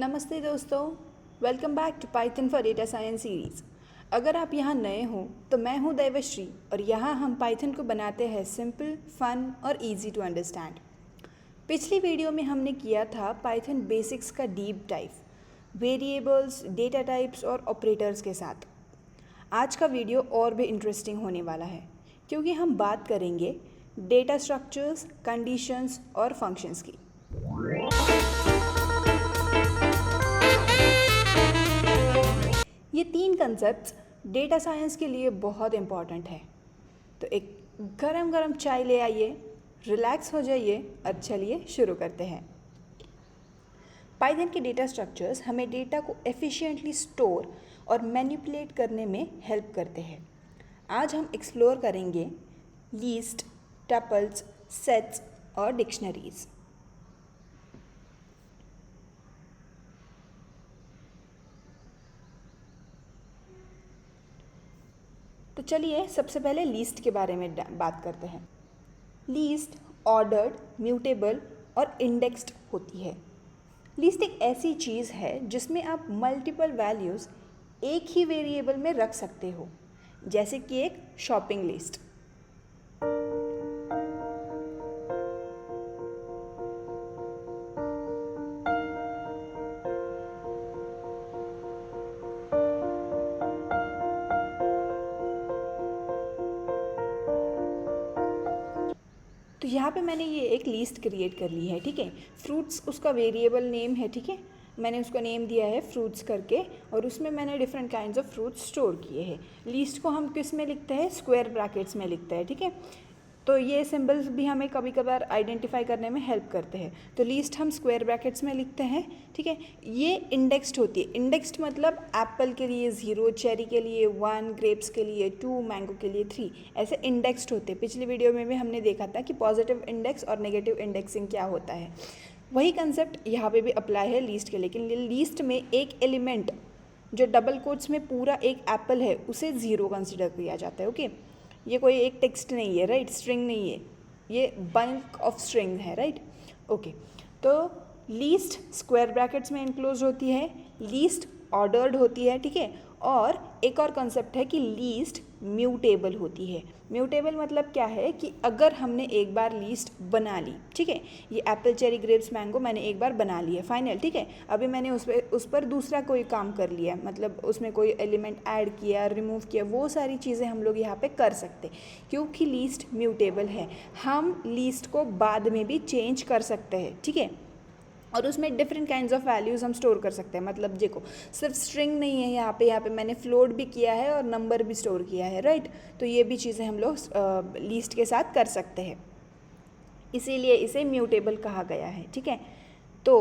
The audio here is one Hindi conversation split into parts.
नमस्ते दोस्तों, welcome back to Python for data science series. अगर आप यहाँ नए हो तो मैं हूँ देवश्री और यहाँ हम पाइथन को बनाते हैं सिंपल, फन और इजी टू अंडरस्टैंड। पिछली वीडियो में हमने किया था पाइथन बेसिक्स का deep dive, variables, data types और ऑपरेटर्स के साथ। आज का वीडियो और भी इंटरेस्टिंग होने वाला है क्योंकि हम बात करेंगे डेटा स्ट्रक्चर्स, कंडीशंस और फंक्शंस की। ये तीन कंसेप्ट्स डेटा साइंस के लिए बहुत इम्पॉर्टेंट है। तो एक गरम गरम चाय ले आइए, रिलैक्स हो जाइए और चलिए शुरू करते हैं। पाइथन के डेटा स्ट्रक्चर्स हमें डेटा को एफिशिएंटली स्टोर और मैनिपुलेट करने में हेल्प करते हैं। आज हम एक्सप्लोर करेंगे लिस्ट, टपल्स, सेट्स और डिक्शनरीज। तो चलिए सबसे पहले लीस्ट के बारे में बात करते हैं। लीस्ट ऑर्डर्ड, म्यूटेबल और इंडेक्स्ड होती है। लीस्ट एक ऐसी चीज़ है जिसमें आप मल्टीपल वैल्यूज़ एक ही वेरिएबल में रख सकते हो, जैसे कि एक शॉपिंग लिस्ट। तो यहाँ पे मैंने ये एक लिस्ट क्रिएट कर ली है, ठीक है। फ्रूट्स उसका वेरिएबल नेम है, ठीक है। मैंने उसको नेम दिया है फ्रूट्स करके और उसमें मैंने different kinds of fruits store किए हैं। लिस्ट को हम किस में लिखते हैं? स्क्वायर ब्रैकेट्स में लिखते हैं, ठीक है। तो ये सिंबल्स भी हमें कभी कभार आइडेंटिफाई करने में हेल्प करते हैं। तो लिस्ट हम स्क्वायर ब्रैकेट्स में लिखते हैं, ठीक है। ये इंडेक्स्ड होती है। इंडेक्स्ड मतलब एप्पल के लिए 0, चेरी के लिए 1, ग्रेप्स के लिए 2, मैंगो के लिए 3, ऐसे इंडेक्स्ड होते हैं। पिछली वीडियो में भी हमने देखा था कि पॉजिटिव इंडेक्स और नेगेटिव इंडेक्सिंग क्या होता है। वही कंसेप्ट यहाँ पे भी अप्लाई है लीस्ट के, लेकिन लीस्ट में एक एलिमेंट जो डबल कोट्स में पूरा एक एप्पल है उसे 0 कंसिडर किया जाता है, ओके। ये कोई एक टेक्स्ट नहीं है, राइट, स्ट्रिंग नहीं है, ये बल्क ऑफ स्ट्रिंग है, राइट, ओके। तो लीस्ट स्क्वायर ब्रैकेट्स में इनक्लोज होती है, लीस्ट ऑर्डर्ड होती है, ठीक है। और एक और कंसेप्ट है कि लीस्ट म्यूटेबल होती है। म्यूटेबल मतलब क्या है कि अगर हमने एक बार लीस्ट बना ली, ठीक है, ये एप्पल, चेरी, ग्रेप्स, मैंगो मैंने एक बार बना ली है फाइनल, ठीक है। अभी मैंने उस पर दूसरा कोई काम कर लिया, मतलब उसमें कोई एलिमेंट ऐड किया, रिमूव किया, वो सारी चीज़ें हम लोग यहाँ पे कर सकते क्योंकि लीस्ट म्यूटेबल है। हम लीस्ट को बाद में भी चेंज कर सकते हैं, ठीक है। और उसमें डिफरेंट काइंड्स ऑफ वैल्यूज़ हम स्टोर कर सकते हैं। मतलब देखो, सिर्फ स्ट्रिंग नहीं है यहाँ पे मैंने फ्लोट भी किया है और नंबर भी स्टोर किया है, राइट। तो ये भी चीज़ें हम लोग लीस्ट के साथ कर सकते हैं, इसीलिए इसे म्यूटेबल कहा गया है, ठीक है। तो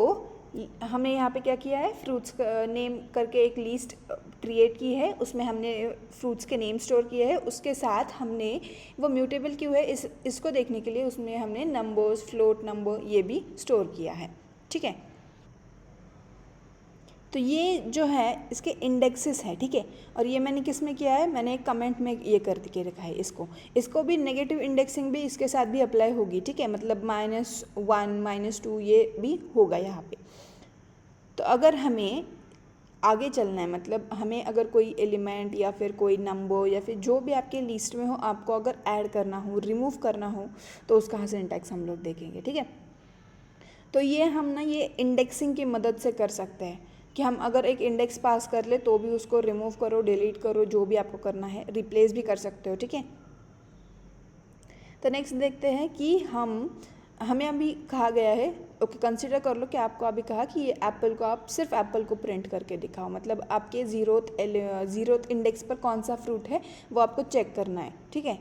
हमने यहाँ पे क्या किया है, फ्रूट्स नेम करके एक लिस्ट क्रिएट की है, उसमें हमने फ्रूट्स के नेम स्टोर किए हैं। उसके साथ हमने वो म्यूटेबल क्यों है इसको देखने के लिए उसमें हमने नंबर्स, फ्लोट नंबर ये भी स्टोर किया है, ठीक है। तो ये जो है इसके इंडेक्सेस है, ठीक है। और ये मैंने किस में किया है? मैंने एक कमेंट में ये कर के रखा है। इसको भी नेगेटिव इंडेक्सिंग भी इसके साथ भी अप्लाई होगी, ठीक है। मतलब -1, -2 ये भी होगा यहाँ पे। तो अगर हमें आगे चलना है, मतलब हमें अगर कोई एलिमेंट या फिर कोई नंबर या फिर जो भी आपके लिस्ट में हो, आपको अगर ऐड करना हो, रिमूव करना हो, तो उसका सिंटैक्स हम लोग देखेंगे, ठीक है। तो ये हम ना ये इंडेक्सिंग की मदद से कर सकते हैं कि हम अगर एक इंडेक्स पास कर ले तो भी उसको रिमूव करो, डिलीट करो, जो भी आपको करना है, रिप्लेस भी कर सकते हो, ठीक है। तो नेक्स्ट देखते हैं कि हमें अभी कहा गया है, ओके, कंसिडर कर लो कि आपको अभी कहा कि ये एप्पल को आप सिर्फ एप्पल को प्रिंट करके दिखाओ। मतलब आपके ज़ीरोथ इंडेक्स पर कौन सा फ्रूट है वो आपको चेक करना है, ठीक है।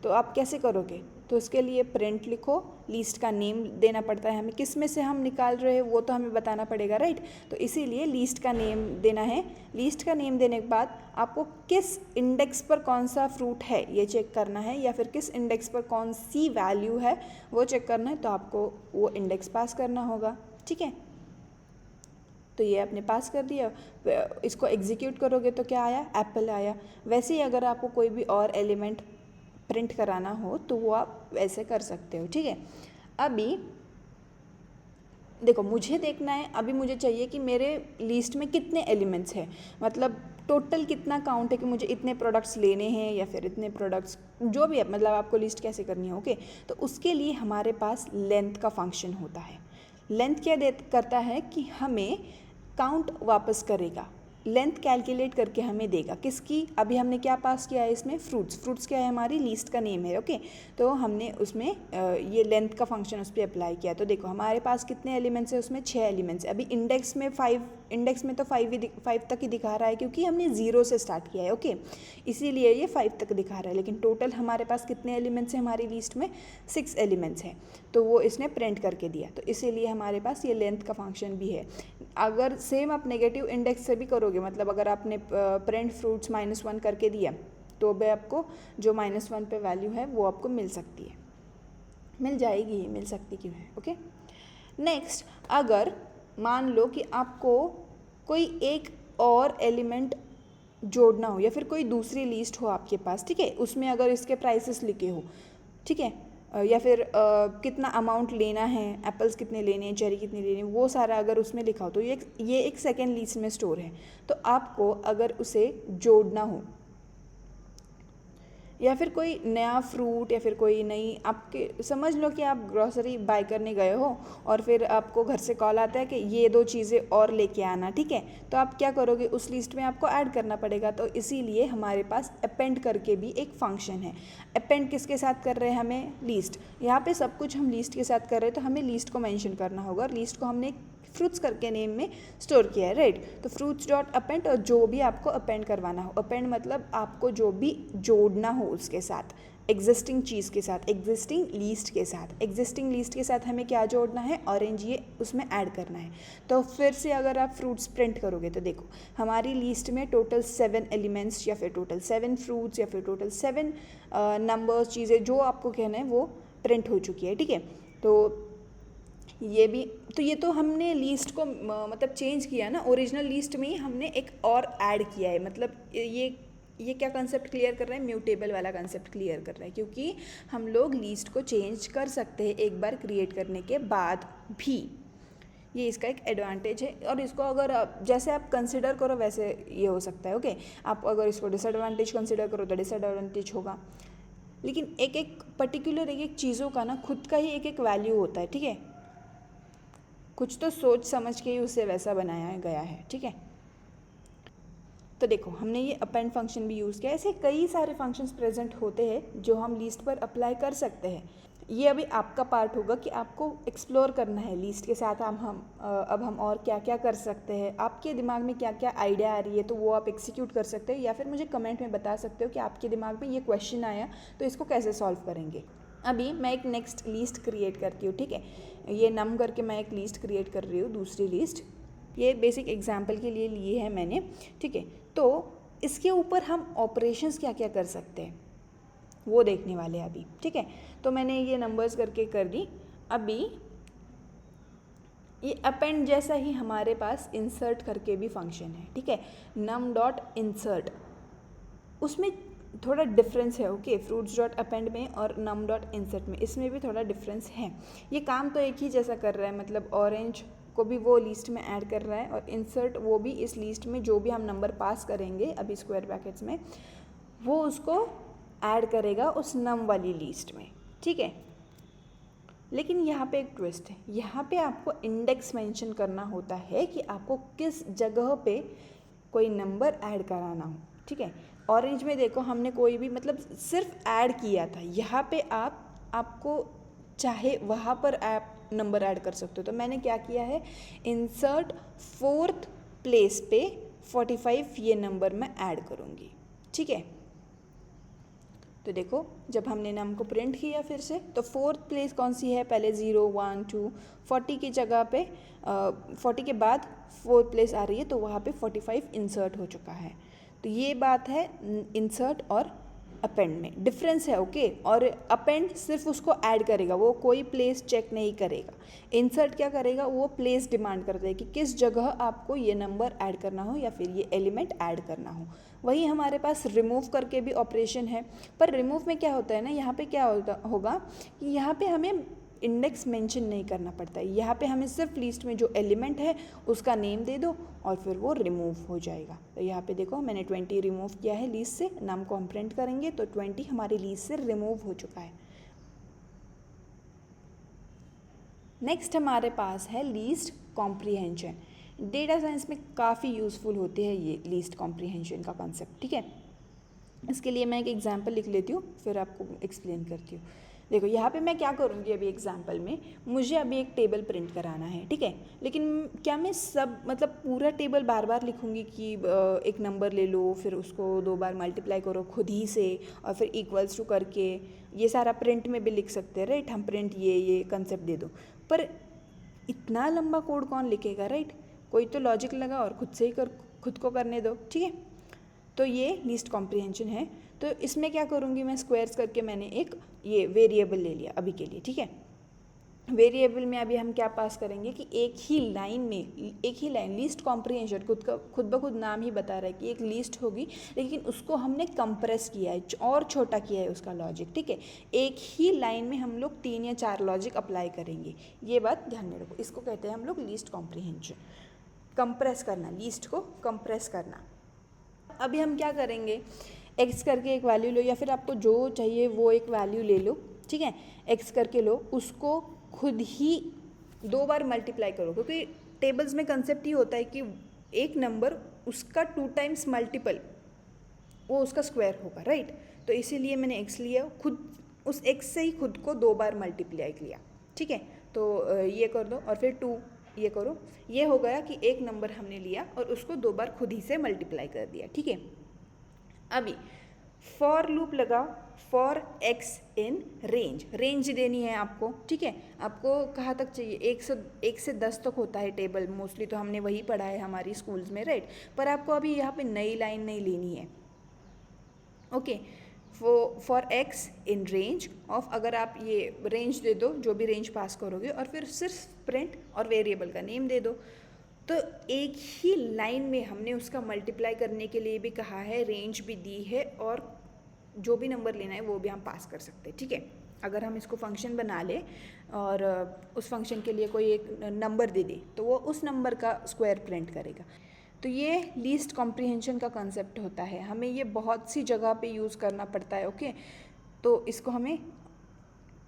तो आप कैसे करोगे? तो उसके लिए प्रिंट लिखो, लिस्ट का नेम देना पड़ता है हमें, किस में से हम निकाल रहे हैं वो तो हमें बताना पड़ेगा, राइट। तो इसीलिए लिस्ट का नेम देना है। लिस्ट का नेम देने के बाद आपको किस इंडेक्स पर कौन सा फ्रूट है ये चेक करना है, या फिर किस इंडेक्स पर कौन सी वैल्यू है वो चेक करना है। तो आपको वो इंडेक्स पास करना होगा, ठीक है। तो ये आपने पास कर दिया, इसको एग्जीक्यूट करोगे तो क्या आया? एप्पल आया। वैसे ही अगर आपको कोई भी और एलिमेंट प्रिंट कराना हो तो वो आप वैसे कर सकते हो, ठीक है। अभी देखो मुझे देखना है, अभी मुझे चाहिए कि मेरे लिस्ट में कितने एलिमेंट्स हैं, मतलब टोटल कितना काउंट है कि मुझे इतने प्रोडक्ट्स लेने हैं या फिर इतने प्रोडक्ट्स, जो भी है, मतलब आपको लिस्ट कैसे करनी है। ओके, तो उसके लिए हमारे पास लेंथ का फंक्शन होता है। लेंथ क्या करता है कि हमें काउंट वापस करेगा, लेंथ कैलकुलेट करके हमें देगा किसकी। अभी हमने क्या पास किया है इसमें, फ्रूट्स क्या है, हमारी लिस्ट का नेम है। ओके, तो हमने उसमें ये लेंथ का फंक्शन उस पर अप्लाई किया। तो देखो हमारे पास कितने एलिमेंट्स है, उसमें 6 एलिमेंट्स है। अभी इंडेक्स में 5 तक ही दिखा रहा है क्योंकि हमने 0 से स्टार्ट किया है। ओके, इसीलिए ये 5 तक दिखा रहा है, लेकिन टोटल हमारे पास कितने एलिमेंट्स हैं हमारी लिस्ट में, 6 एलिमेंट्स हैं। तो वो इसने प्रिंट करके दिया, तो इसीलिए हमारे पास ये लेंथ का फंक्शन भी है। अगर सेम आप नेगेटिव इंडेक्स से भी करोगे, मतलब अगर आपने प्रिंट फ्रूट्स -1 करके दिया, तो भी आपको जो -1 पे वैल्यू है वो आपको मिल सकती है, मिल जाएगी, मिल सकती क्यों है। ओके, नेक्स्ट, अगर मान लो कि आपको कोई एक और एलिमेंट जोड़ना हो या फिर कोई दूसरी लिस्ट हो आपके पास, ठीक है, उसमें अगर इसके प्राइसेस लिखे हो, ठीक है, या फिर कितना अमाउंट लेना है, एप्पल्स कितने लेने हैं, चेरी कितने लेने हैं, वो सारा अगर उसमें लिखा हो, तो ये एक सेकेंड लिस्ट में स्टोर है। तो आपको अगर उसे जोड़ना हो या फिर कोई नया फ्रूट या फिर कोई नई, आपके समझ लो कि आप ग्रॉसरी बाय करने गए हो और फिर आपको घर से कॉल आता है कि ये 2 चीज़ें और लेके आना, ठीक है, तो आप क्या करोगे, उस लिस्ट में आपको ऐड करना पड़ेगा। तो इसीलिए हमारे पास अपेंड करके भी एक फंक्शन है। अपेंड किसके साथ कर रहे हैं, हमें लिस्ट, यहाँ पे सब कुछ हम लिस्ट के साथ कर रहे हैं, तो हमें लिस्ट को मेंशन करना होगा, और लिस्ट को हमने फ्रूट्स करके नेम में स्टोर किया है, राइट। तो फ्रूट्स डॉट अपेंड, और जो भी आपको अपेंड करवाना हो, अपेंड मतलब आपको जो भी जोड़ना हो उसके साथ, एग्जिस्टिंग चीज़ के साथ, एग्जिस्टिंग लिस्ट के साथ, एग्जिस्टिंग लिस्ट के साथ हमें क्या जोड़ना है, ऑरेंज, ये उसमें ऐड करना है। तो फिर से अगर आप फ्रूट्स प्रिंट करोगे तो देखो हमारी लिस्ट में टोटल 7 एलिमेंट्स या फिर टोटल 7 फ्रूट्स या फिर टोटल 7 नंबर्स, चीज़ें जो आपको कहना है वो प्रिंट हो चुकी है, ठीक है। तो ये भी, तो ये तो हमने लिस्ट को मतलब चेंज किया ना, ओरिजिनल लिस्ट में ही हमने एक और ऐड किया है, मतलब ये क्या कंसेप्ट क्लियर कर रहा है, म्यूटेबल वाला कंसेप्ट क्लियर कर रहा है, क्योंकि हम लोग लिस्ट को चेंज कर सकते हैं एक बार क्रिएट करने के बाद भी, ये इसका एक एडवांटेज है। और इसको अगर जैसे आप कंसिडर करो वैसे ये हो सकता है। ओके, आप अगर इसको डिसएडवांटेज कंसिडर करो तो डिसएडवांटेज होगा, लेकिन एक एक पर्टिकुलर एक चीज़ों का ना खुद का ही एक वैल्यू होता है, ठीक है, कुछ तो सोच समझ के ही उसे वैसा बनाया गया है, ठीक है। तो देखो हमने ये अपेंड फंक्शन भी यूज़ किया, ऐसे कई सारे फंक्शंस प्रेजेंट होते हैं जो हम लिस्ट पर अप्लाई कर सकते हैं। ये अभी आपका पार्ट होगा कि आपको एक्सप्लोर करना है लिस्ट के साथ अब हम और क्या क्या कर सकते हैं, आपके दिमाग में क्या क्या आइडिया आ रही है तो वो आप एक्सिक्यूट कर सकते हैं, या फिर मुझे कमेंट में बता सकते हो कि आपके दिमाग में ये क्वेश्चन आया तो इसको कैसे सॉल्व करेंगे। अभी मैं एक नेक्स्ट लिस्ट क्रिएट करती हूँ, ठीक है, ये नम करके मैं एक लिस्ट क्रिएट कर रही हूँ, दूसरी लिस्ट, ये बेसिक एग्जांपल के लिए लिए है मैंने, ठीक है। तो इसके ऊपर हम ऑपरेशंस क्या क्या कर सकते हैं वो देखने वाले हैं अभी, ठीक है। तो मैंने ये नंबर्स करके कर दी। अभी ये अपेंड जैसा ही हमारे पास इंसर्ट करके भी फंक्शन है, ठीक है, नम डॉट इंसर्ट, उसमें थोड़ा डिफरेंस है। ओके, फ्रूट्स डॉट अपेंड में और नम डॉट इंसर्ट में, इसमें भी थोड़ा डिफरेंस है। ये काम तो एक ही जैसा कर रहा है, मतलब ऑरेंज को भी वो लिस्ट में ऐड कर रहा है और इंसर्ट वो भी इस लिस्ट में जो भी हम नंबर पास करेंगे अभी स्क्वायर ब्रैकेट्स में, वो उसको ऐड करेगा उस नम वाली लिस्ट में, ठीक है। लेकिन यहाँ पे एक ट्विस्ट है, यहाँ पे आपको इंडेक्स मेंशन करना होता है कि आपको किस जगह पे कोई नंबर ऐड कराना हो, ठीक है। ऑरेंज में देखो हमने कोई भी मतलब सिर्फ ऐड किया था, यहाँ पे आपको चाहे वहाँ पर आप नंबर ऐड कर सकते हो। तो मैंने क्या किया है, इंसर्ट 4th प्लेस पे 45 ये नंबर मैं ऐड करूँगी, ठीक है। तो देखो जब हमने नाम को प्रिंट किया फिर से, तो 4th प्लेस कौन सी है, पहले 0 1 2 40 की जगह पे 40 के बाद 4th प्लेस आ रही है, तो वहाँ पे 45 इंसर्ट हो चुका है। तो ये बात है इंसर्ट और अपेंड में डिफरेंस है। ओके, और अपेंड सिर्फ उसको ऐड करेगा, वो कोई प्लेस चेक नहीं करेगा। इंसर्ट क्या करेगा, वो प्लेस डिमांड करता है कि किस जगह आपको ये नंबर ऐड करना हो या फिर ये एलिमेंट ऐड करना हो। वही हमारे पास रिमूव करके भी ऑपरेशन है, पर रिमूव में क्या होता है ना, यहाँ पे क्या होगा कि यहाँ पे हमें इंडेक्स मेंशन नहीं करना पड़ता है। यहाँ पे हमें सिर्फ लिस्ट में जो एलिमेंट है उसका नेम दे दो और फिर वो रिमूव हो जाएगा। तो यहाँ पे देखो मैंने 20 रिमूव किया है लिस्ट से, नाम को हम प्रिंट करेंगे तो 20 हमारी लिस्ट से रिमूव हो चुका है। नेक्स्ट हमारे पास है लीस्ट कॉम्प्रीहेंशन। डेटा साइंस में काफ़ी यूज़फुल होते हैं ये लीस्ट कॉम्प्रीहेंशन का कॉन्सेप्ट, ठीक है। इसके लिए मैं एक एग्जांपल लिख लेती हूँ, फिर आपको एक्सप्लेन करती हूँ। देखो यहाँ पे मैं क्या करूँगी, अभी एग्जांपल में मुझे अभी एक टेबल प्रिंट कराना है, ठीक है। लेकिन क्या मैं सब मतलब पूरा टेबल बार बार लिखूँगी कि एक नंबर ले लो, फिर उसको 2 बार मल्टीप्लाई करो खुद ही से और फिर इक्वल्स टू करके, ये सारा प्रिंट में भी लिख सकते हैं, राइट। हम प्रिंट ये कंसेप्ट दे दो, पर इतना लंबा कोड कौन लिखेगा, राइट। कोई तो लॉजिक लगा और खुद से ही खुद को करने दो, ठीक है। तो ये लीस्ट कॉम्प्रीहेंशन है। तो इसमें क्या करूँगी मैं, स्क्वायर्स करके मैंने एक ये वेरिएबल ले लिया अभी के लिए, ठीक है। वेरिएबल में अभी हम क्या पास करेंगे कि एक ही लाइन लीस्ट कॉम्प्रीहेंशन खुद ब खुद नाम ही बता रहा है कि एक लिस्ट होगी, लेकिन उसको हमने कंप्रेस किया है और छोटा किया है उसका लॉजिक, ठीक है। एक ही लाइन में हम लोग 3 या 4 लॉजिक अप्लाई करेंगे, ये बात ध्यान में रखो। इसको कहते हैं हम लोग लीस्ट कॉम्प्रीहेंशन, कंप्रेस करना, लीस्ट को कंप्रेस करना। अभी हम क्या करेंगे, एक्स करके एक वैल्यू लो या फिर आपको जो चाहिए वो एक वैल्यू ले लो, ठीक है। एक्स करके लो, उसको खुद ही 2 बार मल्टीप्लाई करो, क्योंकि टेबल्स में कंसेप्ट ये होता है कि एक नंबर उसका 2 टाइम्स मल्टीपल वो उसका स्क्वायर होगा, राइट। तो इसीलिए मैंने एक्स लिया, खुद उस एक्स से ही खुद को 2 बार मल्टीप्लाई किया, ठीक है। तो ये कर दो और फिर 2 ये करो, ये हो गया कि एक नंबर हमने लिया और उसको 2 बार खुद ही से मल्टीप्लाई कर दिया, ठीक है। अभी फॉर लूप लगाओ, फॉर एक्स इन रेंज देनी है आपको, ठीक है। आपको कहाँ तक चाहिए, 1 से 10 तक होता है टेबल मोस्टली, तो हमने वही पढ़ा है हमारी स्कूल्स में, राइट। पर आपको अभी यहाँ पे नई लाइन नहीं लेनी है, okay. For x in range of, अगर आप ये रेंज दे दो, जो भी रेंज पास करोगे, और फिर सिर्फ प्रिंट और वेरिएबल का नेम दे दो। तो एक ही लाइन में हमने उसका मल्टीप्लाई करने के लिए भी कहा है, रेंज भी दी है, और जो भी नंबर लेना है वो भी हम पास कर सकते हैं, ठीक है। अगर हम इसको फंक्शन बना ले और उस फंक्शन के लिए कोई एक नंबर दे दे तो वो उस नंबर का स्क्वायर प्रिंट करेगा। तो ये लीस्ट कॉम्प्रीहेंशन का कंसेप्ट होता है, हमें ये बहुत सी जगह पे यूज़ करना पड़ता है, ओके। तो इसको हमें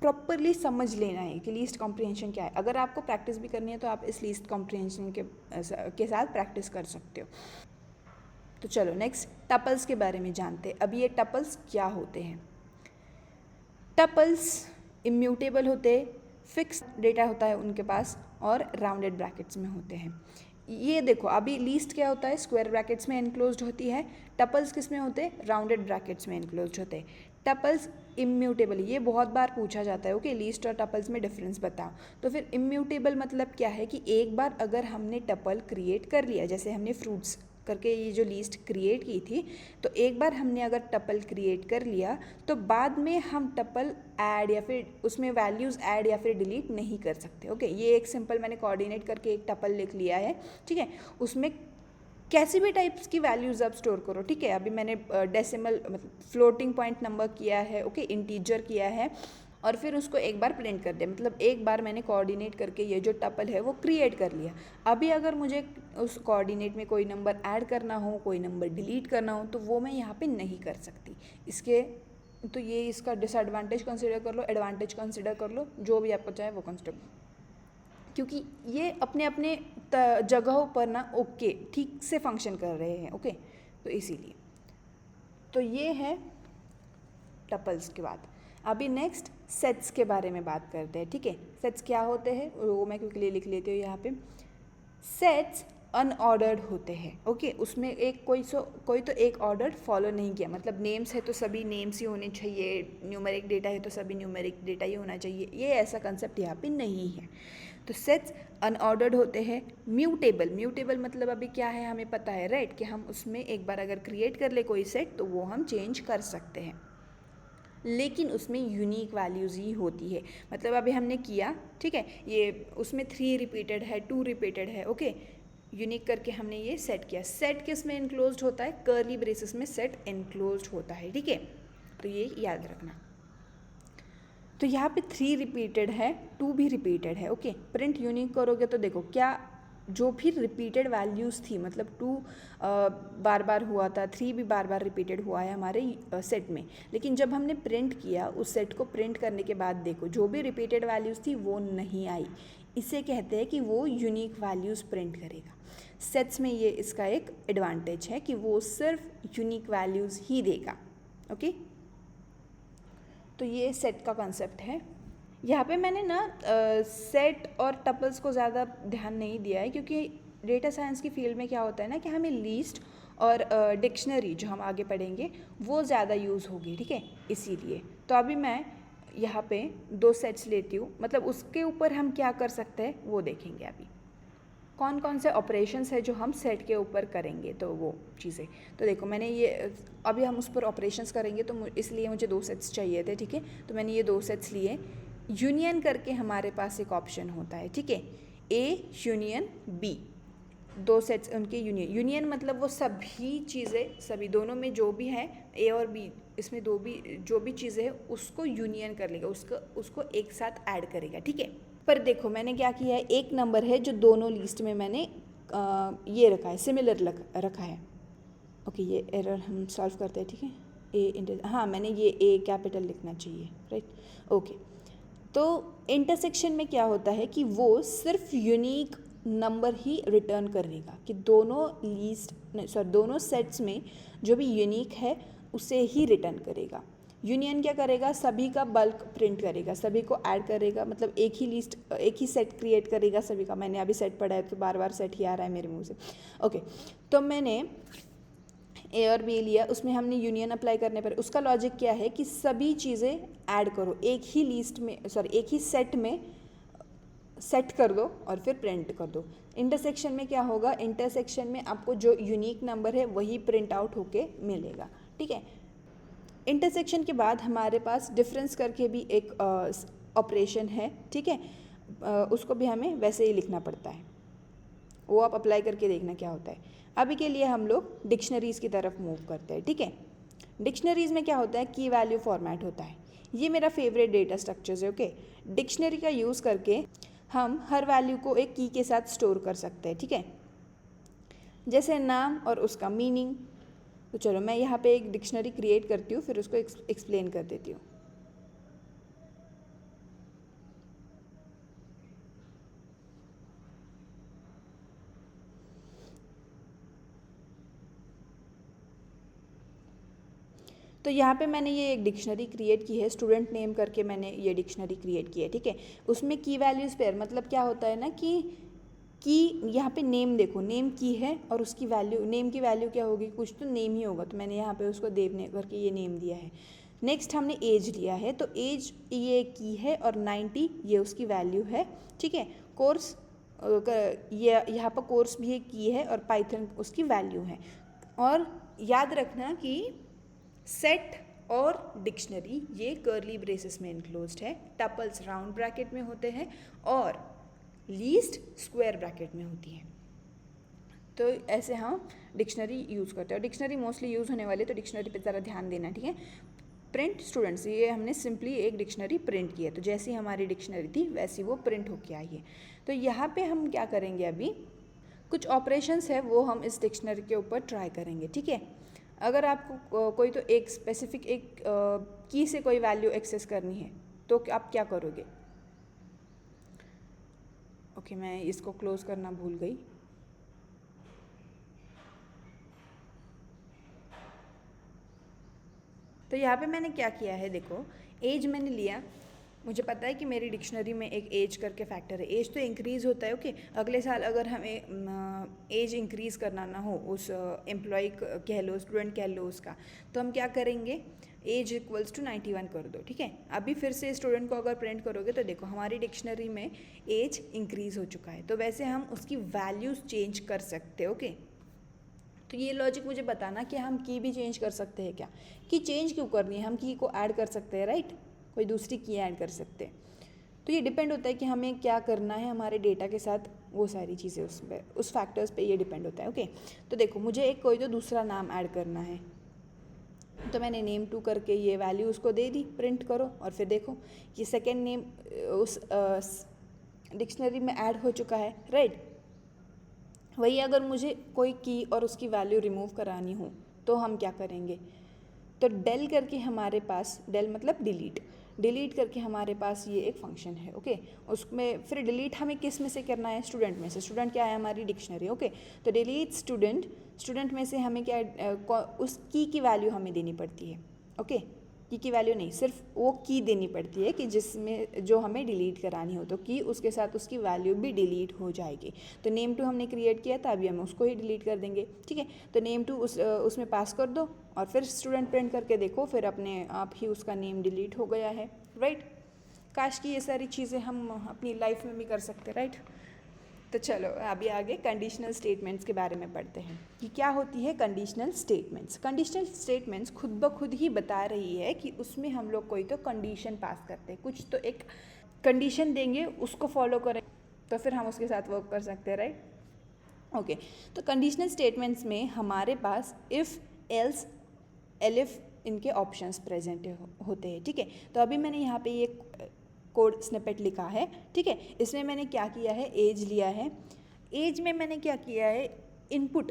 प्रॉपरली समझ लेना है कि लीस्ट कॉम्प्रीहेंशन क्या है। अगर आपको प्रैक्टिस भी करनी है तो आप इस लीस्ट कॉम्प्रीहेंशन के साथ प्रैक्टिस कर सकते हो। तो चलो नेक्स्ट टपल्स के बारे में जानते हैं। अब ये टपल्स क्या होते हैं। टपल्स इम्यूटेबल होते हैं, फिक्स डेटा होता है उनके पास, और राउंडेड ब्रैकेट्स में होते हैं। ये देखो अभी लीस्ट क्या होता है, स्क्वायर ब्रैकेट्स में एनक्लोज्ड होती है। टपल्स किस में होते हैं, राउंडेड ब्रैकेट्स में एनक्लोज्ड होते हैं। टपल्स इम्यूटेबल, ये बहुत बार पूछा जाता है, ओके। लीस्ट और टपल्स में डिफरेंस बताओ। तो फिर इम्यूटेबल मतलब क्या है कि एक बार अगर हमने टपल क्रिएट कर लिया, जैसे हमने फ्रूट्स करके ये जो लिस्ट क्रिएट की थी, तो एक बार हमने अगर टपल क्रिएट कर लिया तो बाद में हम टपल ऐड या फिर उसमें वैल्यूज़ ऐड या फिर डिलीट नहीं कर सकते, ओके। ये एक सिंपल मैंने कोऑर्डिनेट करके एक टपल लिख लिया है, ठीक है। उसमें कैसी भी टाइप्स की वैल्यूज़ आप स्टोर करो, ठीक है। अभी मैंने डेसिमल मतलब फ्लोटिंग पॉइंट नंबर किया है, ओके, इंटीजर किया है, और फिर उसको एक बार प्रिंट कर दिया, मतलब एक बार मैंने कोऑर्डिनेट करके ये जो टपल है वो क्रिएट कर लिया। अभी अगर मुझे उस कोऑर्डिनेट में कोई नंबर ऐड करना हो, कोई नंबर डिलीट करना हो, तो वो मैं यहाँ पे नहीं कर सकती। इसके तो ये इसका डिसएडवांटेज कंसिडर कर लो, एडवांटेज कंसिडर कर लो, जो भी आपको चाहे वो कंसिडर, क्योंकि ये अपने अपने जगहों पर ना ओके ठीक से फंक्शन कर रहे हैं, ओके। तो इसीलिए तो ये है टपल्स के बाद। अभी नेक्स्ट सेट्स के बारे में बात करते हैं, ठीक है। सेट्स क्या होते हैं वो मैं क्विकली लिख लेती हूँ यहाँ पे। सेट्स अनऑर्डर्ड होते हैं, ओके। उसमें एक कोई तो एक ऑर्डर फॉलो नहीं किया, मतलब नेम्स है तो सभी नेम्स ही होने चाहिए, न्यूमेरिक डेटा है तो सभी न्यूमेरिक डेटा ही होना चाहिए, ये ऐसा कंसेप्ट यहाँ पे नहीं है। तो सेट्स अनऑर्डर्ड होते हैं। म्यूटेबल मतलब अभी क्या है हमें पता है, राइट, कि हम उसमें एक बार अगर क्रिएट कर ले कोई सेट तो वो हम चेंज कर सकते हैं, लेकिन उसमें यूनिक वैल्यूज़ ही होती है। मतलब अभी हमने किया, ठीक है, ये उसमें 3 रिपीटेड है, 2 रिपीटेड है, ओके। यूनिक करके हमने ये सेट किया। सेट किस में इनक्लोज्ड होता है, कर्ली ब्रेसेस में सेट इनक्लोज्ड होता है, ठीक है। तो ये याद रखना। तो यहाँ पे 3 रिपीटेड है, 2 भी रिपीटेड है। ओके, प्रिंट यूनिक करोगे तो देखो क्या जो भी रिपीटेड वैल्यूज़ थी, मतलब 2 बार बार हुआ था, 3 भी बार बार रिपीटेड हुआ है हमारे सेट में, लेकिन जब हमने प्रिंट किया उस सेट को प्रिंट करने के बाद देखो जो भी रिपीटेड वैल्यूज़ थी वो नहीं आई। इसे कहते हैं कि वो यूनिक वैल्यूज़ प्रिंट करेगा। सेट्स में ये इसका एक एडवांटेज है कि वो सिर्फ यूनिक वैल्यूज़ ही देगा। ओके, तो ये सेट का कॉन्सेप्ट है। यहाँ पे मैंने ना सेट और टपल्स को ज़्यादा ध्यान नहीं दिया है, क्योंकि डेटा साइंस की फील्ड में क्या होता है ना कि हमें लीस्ट और डिक्शनरी जो हम आगे पढ़ेंगे वो ज़्यादा यूज़ होगी, ठीक है, इसीलिए। तो अभी मैं यहाँ पे 2 सेट्स लेती हूँ, मतलब उसके ऊपर हम क्या कर सकते हैं वो देखेंगे। अभी कौन कौन से ऑपरेशंस है जो हम सेट के ऊपर करेंगे, तो वो चीज़ें। तो देखो मैंने ये अभी हम उस पर ऑपरेशंस करेंगे तो इसलिए मुझे 2 सेट्स चाहिए थे, ठीक है। तो मैंने ये 2 सेट्स लिए। यूनियन करके हमारे पास एक ऑप्शन होता है, ठीक है, ए यूनियन बी, 2 सेट्स उनके यूनियन। यूनियन मतलब वो सभी चीज़ें, सभी दोनों में जो भी है ए और बी, इसमें जो भी चीज़ें हैं उसको यूनियन कर लेगा, उसको एक साथ ऐड करेगा, ठीक है। पर देखो मैंने क्या किया है, एक नंबर है जो दोनों लिस्ट में मैंने ये रखा है, सिमिलर रखा है। ओके, ये एरर हम सॉल्व करते हैं, ठीक है। हाँ, मैंने ये ए कैपिटल लिखना चाहिए, राइट। ओके, तो इंटरसेक्शन में क्या होता है कि वो सिर्फ यूनिक नंबर ही रिटर्न करेगा, कि दोनों सेट्स में जो भी यूनिक है उसे ही रिटर्न करेगा। यूनियन क्या करेगा, सभी का बल्क प्रिंट करेगा, सभी को ऐड करेगा, मतलब एक ही सेट क्रिएट करेगा सभी का। मैंने अभी सेट पढ़ा है तो बार बार सेट ही आ रहा है मेरे मुंह से। ओके, तो मैंने ए और बी लिया, उसमें हमने यूनियन अप्लाई करने पर उसका लॉजिक क्या है कि सभी चीज़ें ऐड करो एक ही सेट में सेट कर दो और फिर प्रिंट कर दो। इंटरसेक्शन में क्या होगा, इंटरसेक्शन में आपको जो यूनिक नंबर है वही प्रिंट आउट होके मिलेगा, ठीक है। इंटरसेक्शन के बाद हमारे पास डिफरेंस करके भी एक ऑपरेशन है, ठीक है। उसको भी हमें वैसे ही लिखना पड़ता है, वो आप अप्लाई करके देखना क्या होता है। अभी के लिए हम लोग डिक्शनरीज़ की तरफ मूव करते हैं, ठीक है। डिक्शनरीज़ में क्या होता है, की वैल्यू फॉर्मेट होता है। ये मेरा फेवरेट डेटा स्ट्रक्चर्स है। ओके, डिक्शनरी का यूज़ करके हम हर वैल्यू को एक की के साथ स्टोर कर सकते हैं, ठीक है। जैसे नाम और उसका मीनिंग। तो चलो मैं यहाँ पे एक डिक्शनरी क्रिएट करती हूँ, फिर उसको एक्सप्लेन कर देती हूँ। तो यहाँ पे मैंने ये एक डिक्शनरी क्रिएट की है, स्टूडेंट नेम करके मैंने ये डिक्शनरी क्रिएट की है, ठीक है। उसमें की वैल्यूज़ पेयर, मतलब क्या होता है ना कि यहाँ पे नेम देखो, नेम की है और उसकी वैल्यू, नेम की वैल्यू क्या होगी, कुछ तो नेम ही होगा, तो मैंने यहाँ पे उसको देव करके ये नेम दिया है। नेक्स्ट हमने एज लिया है, तो एज ये की है और 90 ये उसकी वैल्यू है, ठीक है। कोर्स ये यहाँ पर कोर्स भी एक की है और पाइथन उसकी वैल्यू है। और याद रखना कि सेट और डिक्शनरी ये कर्ली ब्रेसेस में इनक्लोज्ड है, टपल्स राउंड ब्रैकेट में होते हैं और लीस्ट स्क्वायर ब्रैकेट में होती है। तो ऐसे हम डिक्शनरी यूज़ करते हैं, और डिक्शनरी मोस्टली यूज़ होने वाली, तो डिक्शनरी पे ज़रा ध्यान देना, ठीक है। प्रिंट स्टूडेंट्स, ये हमने सिंपली एक डिक्शनरी प्रिंट की है, तो जैसी हमारी डिक्शनरी थी वैसी वो प्रिंट होके आई है। तो यहाँ पे हम क्या करेंगे, अभी कुछ ऑपरेशंस है वो हम इस डिक्शनरी के ऊपर ट्राई करेंगे, ठीक है। अगर आपको कोई तो एक स्पेसिफिक एक की से कोई वैल्यू एक्सेस करनी है तो आप क्या करोगे। ओके, मैं इसको क्लोज करना भूल गई। तो यहाँ पे मैंने क्या किया है, देखो एज मैंने लिया, मुझे पता है कि मेरी डिक्शनरी में एक एज करके फैक्टर है, एज तो इंक्रीज़ होता है। ओके, अगले साल अगर हमें एज इंक्रीज़ करना ना हो, उस एम्प्लॉय कह लो, स्टूडेंट कह लो उसका, तो हम क्या करेंगे, एज इक्वल्स टू 91 कर दो, ठीक है। अभी फिर से स्टूडेंट को अगर प्रिंट करोगे तो देखो हमारी डिक्शनरी में एज इंक्रीज़ हो चुका है, तो वैसे हम उसकी वैल्यूज़ चेंज कर सकते हैं। ओके, तो ये लॉजिक मुझे बताना कि हम की भी चेंज कर सकते हैं क्या, कि चेंज क्यों करनी है, हम की को ऐड कर सकते हैं, राइट, कोई दूसरी की ऐड कर सकते हैं। तो ये डिपेंड होता है कि हमें क्या करना है हमारे डेटा के साथ, वो सारी चीज़ें उस फैक्टर्स पे ये डिपेंड होता है। ओके, तो देखो मुझे एक कोई तो दूसरा नाम ऐड करना है, तो मैंने नेम टू करके ये वैल्यू उसको दे दी, प्रिंट करो और फिर देखो ये सेकेंड नेम उस डिक्शनरी में ऐड हो चुका है, राइट। वही अगर मुझे कोई की और उसकी वैल्यू रिमूव करानी हो तो हम क्या करेंगे, तो डेल करके हमारे पास, डेल मतलब डिलीट करके हमारे पास ये एक फंक्शन है, ओके। उसमें फिर डिलीट हमें किस में से करना है, स्टूडेंट में से। स्टूडेंट क्या है, हमारी डिक्शनरी, ओके। तो डिलीट स्टूडेंट में से हमें क्या उस की वैल्यू हमें देनी पड़ती है, ओके। की वैल्यू नहीं, सिर्फ वो की देनी पड़ती है कि जिसमें जो हमें डिलीट करानी हो, तो की उसके साथ उसकी वैल्यू भी डिलीट हो जाएगी। तो नेम टू हमने क्रिएट किया था, अभी हम उसको ही डिलीट कर देंगे, ठीक है। तो नेम टू उसमें पास कर दो और फिर स्टूडेंट प्रिंट करके देखो, फिर अपने आप ही उसका नेम डिलीट हो गया है, राइट। काश कि ये सारी चीज़ें हम अपनी लाइफ में भी कर सकते, राइट। तो चलो अभी आगे कंडीशनल स्टेटमेंट्स के बारे में पढ़ते हैं कि क्या होती है कंडीशनल स्टेटमेंट्स। कंडीशनल स्टेटमेंट्स खुद ब खुद ही बता रही है कि उसमें हम लोग कोई तो कंडीशन पास करते हैं, कुछ तो एक कंडीशन देंगे, उसको फॉलो करें तो फिर हम उसके साथ वर्क कर सकते हैं, राइट। ओके, तो कंडीशनल स्टेटमेंट्स में हमारे पास इफ़, एल्स, एलिफ इनके ऑप्शंस प्रेजेंट होते हैं, ठीक है। तो अभी मैंने यहाँ पे ये कोड स्निपेट लिखा है, ठीक है। इसमें मैंने क्या किया है, एज लिया है। एज में मैंने क्या किया है, इनपुट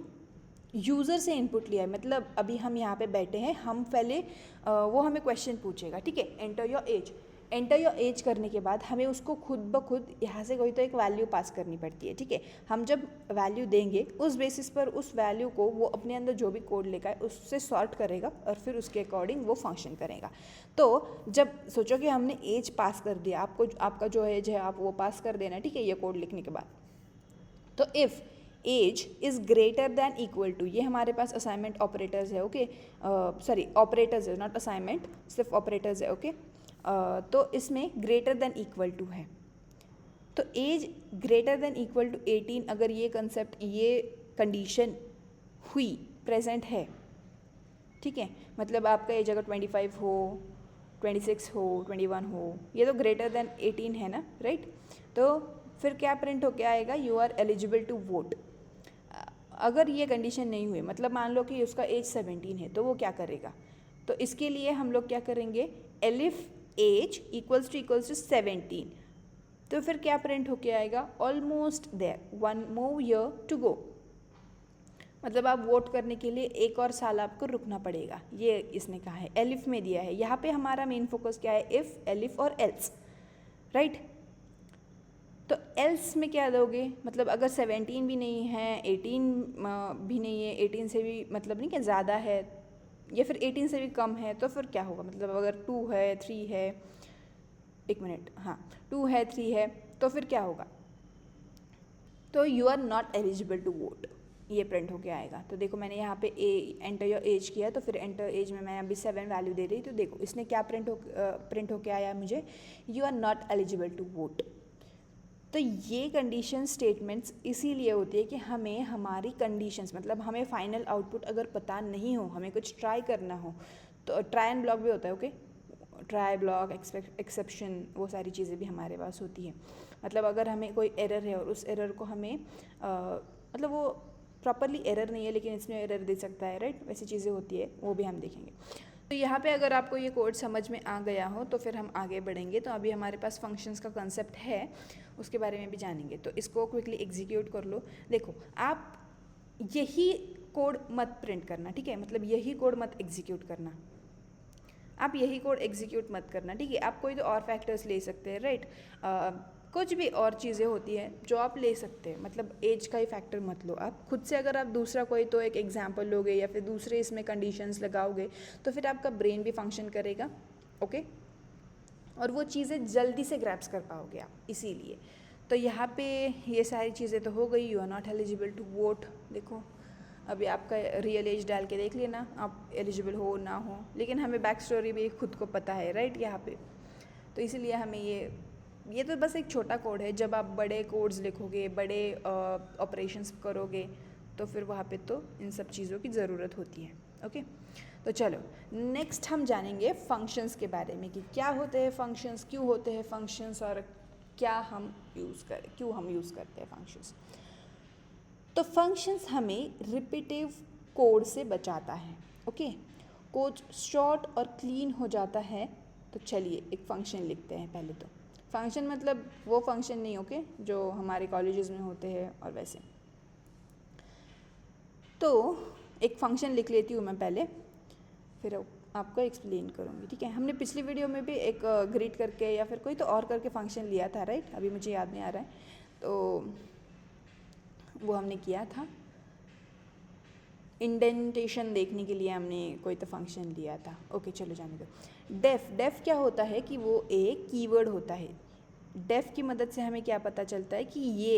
यूज़र से इनपुट लिया है। मतलब अभी हम यहाँ पे बैठे हैं, हम पहले वो हमें क्वेश्चन पूछेगा, ठीक है, enter your age. Enter your age करने के बाद हमें उसको खुद ब खुद यहाँ से कोई तो एक वैल्यू पास करनी पड़ती है, ठीक है। हम जब वैल्यू देंगे उस बेसिस पर उस वैल्यू को वो अपने अंदर जो भी कोड लेकर है उससे सॉर्ट करेगा और फिर उसके अकॉर्डिंग वो फंक्शन करेगा। तो जब सोचो कि हमने एज पास कर दिया, आपको आपका जो एज है आप वो पास कर देना, ठीक है, ये कोड लिखने के बाद। तो if age is greater than equal to, ये हमारे पास असाइनमेंट ऑपरेटर्स है, ओके। सॉरी ऑपरेटर्स है, नॉट असाइनमेंट, सिर्फ ऑपरेटर्स है, ओके। तो इसमें ग्रेटर देन इक्वल टू है, तो age greater than equal to 18 अगर ये कंसेप्ट, ये कंडीशन हुई, प्रेजेंट है, ठीक है। मतलब आपका एज अगर 25 हो, 26 हो, 21 हो, ये तो ग्रेटर देन 18 है ना, राइट। तो फिर क्या प्रिंट होके आएगा, you are eligible to vote. अगर ये कंडीशन नहीं हुई, मतलब मान लो कि उसका एज 17 है, तो वो क्या करेगा, तो इसके लिए हम लोग क्या करेंगे, एलिफ एज इक्वल्स टू 17, तो फिर क्या प्रिंट होके आएगा, almost there, 1 more year to go. मतलब आप वोट करने के लिए एक और साल आपको रुकना पड़ेगा, ये इसने कहा है, एलिफ में दिया है। यहाँ पे हमारा मेन फोकस क्या है, इफ़, एलिफ और एल्स, राइट। तो एल्स में क्या दोगे, मतलब अगर 17 भी नहीं है, 18 भी नहीं है, 18 से भी मतलब नहीं कि ज़्यादा है, या फिर 18 से भी कम है, तो फिर क्या होगा, मतलब अगर 2 है, 3 है, एक मिनट, हाँ 2 है, 3 है, तो फिर क्या होगा, तो you are not eligible to vote, ये प्रिंट होके आएगा। तो देखो मैंने यहाँ पे एंटर योर एज किया, तो फिर एंटर एज में मैं अभी 7 वैल्यू दे रही, तो देखो इसने क्या प्रिंट होके आया मुझे, you are not eligible to vote. तो ये कंडीशन स्टेटमेंट्स इसीलिए होती है कि हमें हमारी कंडीशंस, मतलब हमें फाइनल आउटपुट अगर पता नहीं हो, हमें कुछ ट्राई करना हो, तो ट्राई एंड ब्लॉक भी होता है, ओके, ट्राई ब्लॉक, एक्सेप्शन, वो सारी चीज़ें भी हमारे पास होती है। मतलब अगर हमें कोई एरर है और उस एरर को हमें मतलब वो प्रॉपरली एरर नहीं है लेकिन इसमें एरर दे सकता है, राइट, वैसी चीज़ें होती है, वो भी हम देखेंगे। तो यहाँ पे अगर आपको ये कोड समझ में आ गया हो तो फिर हम आगे बढ़ेंगे। तो अभी हमारे पास फंक्शंस का कंसेप्ट है, उसके बारे में भी जानेंगे। तो इसको क्विकली एग्जीक्यूट कर लो। देखो आप यही कोड मत प्रिंट करना, ठीक है, मतलब यही कोड मत एग्जीक्यूट करना, आप यही कोड एग्जीक्यूट मत करना, ठीक है। आप कोई तो और फैक्टर्स ले सकते हैं, राइट, कुछ भी और चीज़ें होती हैं जो आप ले सकते हैं, मतलब एज का ही फैक्टर मत लो आप खुद से। अगर आप दूसरा कोई तो एक एग्जांपल लोगे या फिर दूसरे इसमें कंडीशंस लगाओगे तो फिर आपका ब्रेन भी फंक्शन करेगा, ओके, और वो चीज़ें जल्दी से ग्रैप्स कर पाओगे आप, इसीलिए। तो यहाँ पे ये सारी चीज़ें तो हो गई, you are not eligible to vote. देखो अभी आपका रियल एज डाल के देख लेना, आप एलिजिबल हो ना हो, लेकिन हमें बैक स्टोरी भी खुद को पता है, राइट, यहाँ पे। तो इसीलिए हमें ये तो बस एक छोटा कोड है। जब आप बड़े कोड्स लिखोगे, बड़े ऑपरेशंस करोगे, तो फिर वहाँ पे तो इन सब चीज़ों की ज़रूरत होती है, ओके। तो चलो नेक्स्ट हम जानेंगे फंक्शंस के बारे में कि क्या होते हैं फंक्शंस, क्यों होते हैं फंक्शंस, और क्या हम क्यों हम यूज़ करते हैं फंक्शंस। तो फंक्शंस हमें रिपीटिव कोड से बचाता है, ओके। कोड शॉर्ट और क्लीन हो जाता है। तो चलिए एक फंक्शन लिखते हैं पहले। तो फंक्शन मतलब वो फंक्शन नहीं, ओके, जो हमारे कॉलेजेस में होते हैं और वैसे। तो एक फंक्शन लिख लेती हूँ मैं पहले, फिर आपको एक्सप्लेन करूँगी, ठीक है। हमने पिछली वीडियो में भी एक ग्रीट करके या फिर कोई तो और करके फंक्शन लिया था, राइट, अभी मुझे याद नहीं आ रहा है, तो वो हमने किया था। इंडेंटेशन देखने के लिए हमने कोई तो फंक्शन लिया था। ओके चलो जाने दो। डेफ क्या होता है कि वो एक कीवर्ड होता है। डेफ की मदद से हमें क्या पता चलता है कि ये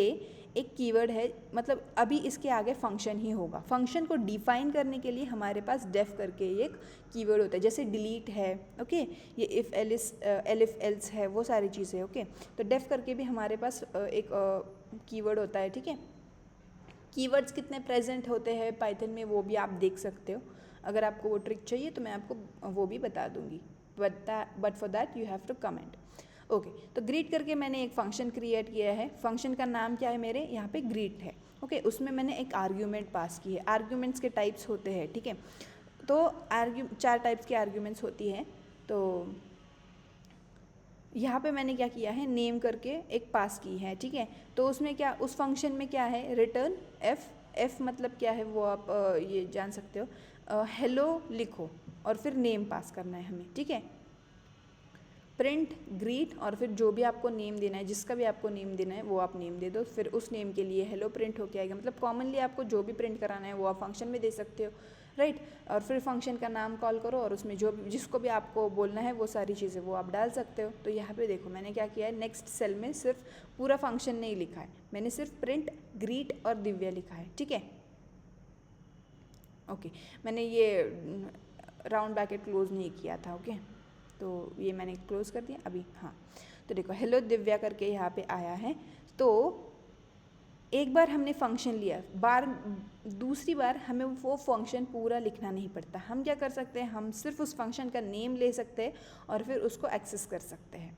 एक कीवर्ड है, मतलब अभी इसके आगे फंक्शन ही होगा। फंक्शन को डिफाइन करने के लिए हमारे पास डेफ करके एक कीवर्ड होता है, जैसे डिलीट है, ओके, ये इफ़ एलिफ एल्स है, वो सारी चीज़ें, ओके। तो डेफ करके भी हमारे पास एक कीवर्ड होता है, ठीक है। कीवर्ड्स कितने प्रेजेंट होते हैं पाइथन में वो भी आप देख सकते हो। अगर आपको वो ट्रिक चाहिए तो मैं आपको वो भी बता दूंगी, but for that you have to comment. Okay, तो ग्रीट करके मैंने एक फंक्शन क्रिएट किया है। फंक्शन का नाम क्या है मेरे यहाँ पे, ग्रीट है, ओके। उसमें मैंने एक आर्ग्यूमेंट पास की है। आर्ग्यूमेंट्स के टाइप्स होते हैं, ठीक है। तो 4 टाइप्स की आर्ग्यूमेंट्स होती हैं। तो यहाँ पे मैंने क्या किया है, नेम करके एक पास की है, ठीक है। तो उसमें क्या, उस फंक्शन में क्या है, रिटर्न एफ मतलब क्या है वो आप ये जान सकते हो। हेलो लिखो और फिर नेम पास करना है हमें, ठीक है। प्रिंट ग्रीट और फिर जो भी आपको नेम देना है, जिसका भी आपको नेम देना है वो आप नेम दे दो। फिर उस नेम के लिए हेलो प्रिंट होके आएगा। मतलब कॉमनली आपको जो भी प्रिंट कराना है वो आप फंक्शन में दे सकते हो, राइट। और फिर फंक्शन का नाम कॉल करो और उसमें जो जिसको भी आपको बोलना है वो सारी चीज़ें वो आप डाल सकते हो। तो यहाँ पे देखो मैंने क्या किया है, नेक्स्ट सेल में सिर्फ पूरा फंक्शन नहीं लिखा है, मैंने सिर्फ प्रिंट ग्रीट और दिव्या लिखा है, ठीक है। ओके, मैंने ये राउंड ब्रैकेट क्लोज नहीं किया था, ओके। तो ये मैंने क्लोज कर दिया अभी, हाँ। तो देखो हेलो दिव्या करके यहाँ पे आया है। तो एक बार हमने फंक्शन लिया, दूसरी बार हमें वो फंक्शन पूरा लिखना नहीं पड़ता। हम क्या कर सकते हैं, हम सिर्फ उस फंक्शन का नेम ले सकते हैं और फिर उसको एक्सेस कर सकते हैं।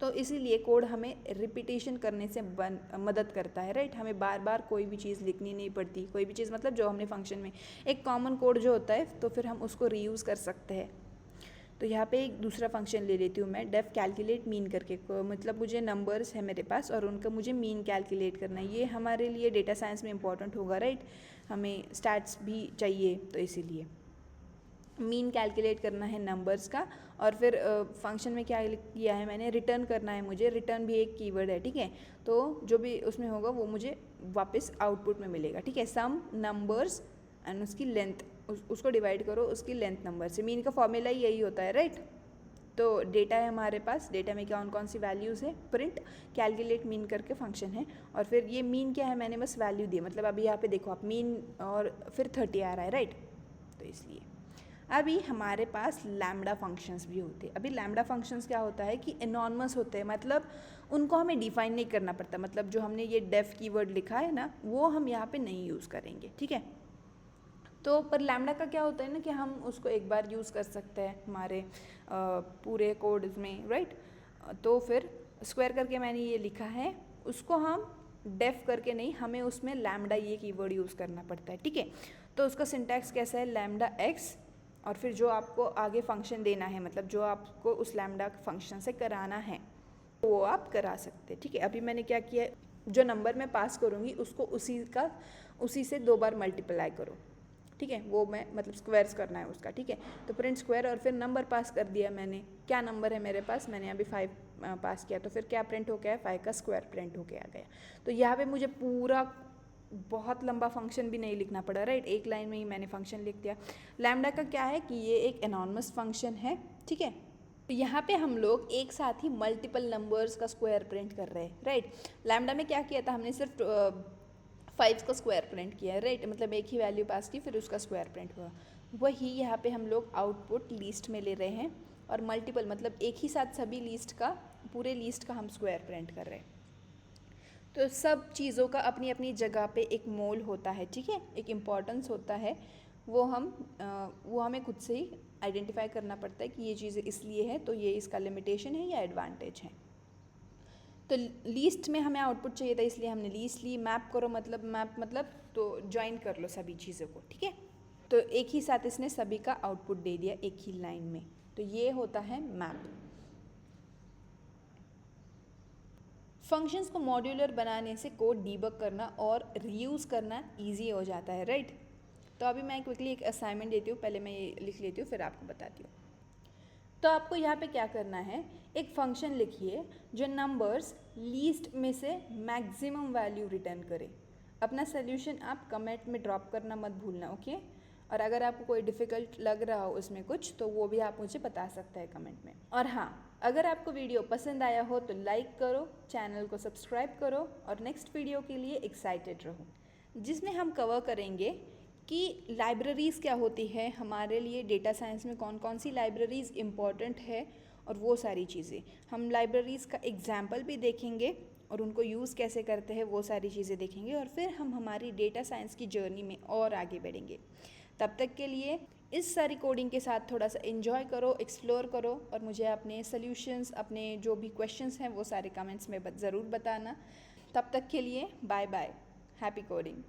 तो इसीलिए कोड हमें रिपीटेशन करने से मदद करता है, राइट। हमें बार बार कोई भी चीज़ लिखनी नहीं पड़ती। कोई भी चीज़ मतलब जो हमने फंक्शन में एक कॉमन कोड जो होता है, तो फिर हम उसको रीयूज़ कर सकते हैं। तो यहाँ पे एक दूसरा फंक्शन ले लेती हूँ मैं, डेफ कैलकुलेट मीन करके। मतलब मुझे नंबर्स है मेरे पास और उनका मुझे मीन कैलकुलेट करना है। ये हमारे लिए डेटा साइंस में इंपॉर्टेंट होगा, राइट। हमें स्टैट्स भी चाहिए, तो इसीलिए मीन कैलकुलेट करना है नंबर्स का। और फिर फंक्शन में क्या किया है मैंने, रिटर्न करना है मुझे। रिटर्न भी एक कीवर्ड है, ठीक है। तो जो भी उसमें होगा वो मुझे वापस आउटपुट में मिलेगा, ठीक है। सम नंबर्स एंड उसकी लेंथ, उसको डिवाइड करो उसकी लेंथ नंबर से। मीन का फॉर्मूला ही यही होता है, राइट। तो डेटा है हमारे पास, डेटा में कौन कौन सी वैल्यूज़ है, प्रिंट कैलकुलेट मीन करके फंक्शन है। और फिर ये मीन क्या है, मैंने बस वैल्यू दी। मतलब अभी यहाँ पे देखो आप, मीन और फिर 30 आ रहा है, राइट। तो इसलिए अभी हमारे पास लैम्डा फंक्शंस भी होते हैं। अभी लैम्डा फंक्शंस क्या होता है कि एनॉर्मस होते हैं, मतलब उनको हमें डिफाइन नहीं करना पड़ता। मतलब जो हमने ये डेफ कीवर्ड लिखा है ना, वो हम यहाँ पे नहीं यूज़ करेंगे, ठीक है। तो पर लैम्डा का क्या होता है ना कि हम उसको एक बार यूज़ कर सकते हैं हमारे पूरे कोड में, राइट। तो फिर स्क्वायर करके मैंने ये लिखा है, उसको हम डेफ करके नहीं, हमें उसमें लैम्डा ये कीवर्ड यूज़ करना पड़ता है, ठीक है। तो उसका सिंटैक्स कैसा है, लैम्डा एक्स और फिर जो आपको आगे फंक्शन देना है, मतलब जो आपको उस लैम्डा फंक्शन से कराना है वो आप करा सकते हैं, ठीक है। अभी मैंने क्या किया, जो नंबर मैं पास करूँगी उसको उसी से 2 बार मल्टीप्लाई करो, ठीक है। वो मैं मतलब स्क्वायर्स करना है उसका, ठीक है। तो प्रिंट स्क्वायर और फिर नंबर पास कर दिया मैंने। क्या नंबर है मेरे पास, मैंने अभी 5 पास किया। तो फिर क्या प्रिंट हो गया, 5 का स्क्वायर प्रिंट होके आ गया। तो यहाँ पे मुझे पूरा बहुत लंबा फंक्शन भी नहीं लिखना पड़ा, राइट। एक लाइन में ही मैंने फंक्शन लिख दिया। लैम्डा का क्या है कि ये एक एनॉर्मस फंक्शन है, ठीक है। तो यहाँ पे हम लोग एक साथ ही मल्टीपल नंबर्स का स्क्वायर प्रिंट कर रहे हैं, राइट। लैम्डा में क्या किया था हमने, सिर्फ 5 का स्क्वायर प्रिंट किया है, राइट। मतलब एक ही वैल्यू पास की फिर उसका स्क्वायर प्रिंट हुआ। वही यहाँ पे हम लोग आउटपुट लीस्ट में ले रहे हैं और मल्टीपल मतलब एक ही साथ सभी लीस्ट का, पूरे लीस्ट का हम स्क्वायर प्रिंट कर रहे हैं। तो सब चीज़ों का अपनी अपनी जगह पे एक मोल होता है, ठीक है, एक इम्पॉर्टेंस होता है। वो हमें खुद से ही आइडेंटिफाई करना पड़ता है कि ये चीज़ इसलिए है, तो ये इसका लिमिटेशन है या एडवांटेज है। तो लीस्ट में हमें आउटपुट चाहिए था, इसलिए हमने लीस्ट ली। मैप करो मतलब मैप मतलब तो ज्वाइन कर लो सभी चीज़ों को, ठीक है। तो एक ही साथ इसने सभी का आउटपुट दे दिया एक ही लाइन में। तो ये होता है मैप। फंक्शंस को मॉड्यूलर बनाने से कोड डीबग करना और रीयूज़ करना ईजी हो जाता है, राइट। तो अभी मैं क्विकली एक असाइनमेंट देती हूँ, पहले मैं ये लिख लेती हूँ फिर आपको बताती हूँ। तो आपको यहाँ पे क्या करना है, एक फंक्शन लिखिए जो नंबर्स लीस्ट में से मैक्सिमम वैल्यू रिटर्न करे। अपना सोल्यूशन आप कमेंट में ड्रॉप करना मत भूलना, ओके। और अगर आपको कोई डिफ़िकल्ट लग रहा हो उसमें कुछ, तो वो भी आप मुझे बता सकते हैं कमेंट में। और हाँ, अगर आपको वीडियो पसंद आया हो तो लाइक करो, चैनल को सब्सक्राइब करो और नेक्स्ट वीडियो के लिए एक्साइटेड रहो, जिसमें हम कवर करेंगे कि लाइब्रेरीज़ क्या होती है हमारे लिए, डेटा साइंस में कौन कौन सी लाइब्रेरीज़ इम्पॉर्टेंट है और वो सारी चीज़ें। हम लाइब्रेरीज़ का एग्जाम्पल भी देखेंगे और उनको यूज़ कैसे करते हैं वो सारी चीज़ें देखेंगे, और फिर हम हमारी डेटा साइंस की जर्नी में और आगे बढ़ेंगे। तब तक के लिए इस सारी कोडिंग के साथ थोड़ा सा एंजॉय करो, एक्सप्लोर करो, और मुझे अपने सॉल्यूशंस, अपने जो भी क्वेश्चंस हैं वो सारे कमेंट्स में ज़रूर बताना। तब तक के लिए बाय बाय, हैप्पी कोडिंग।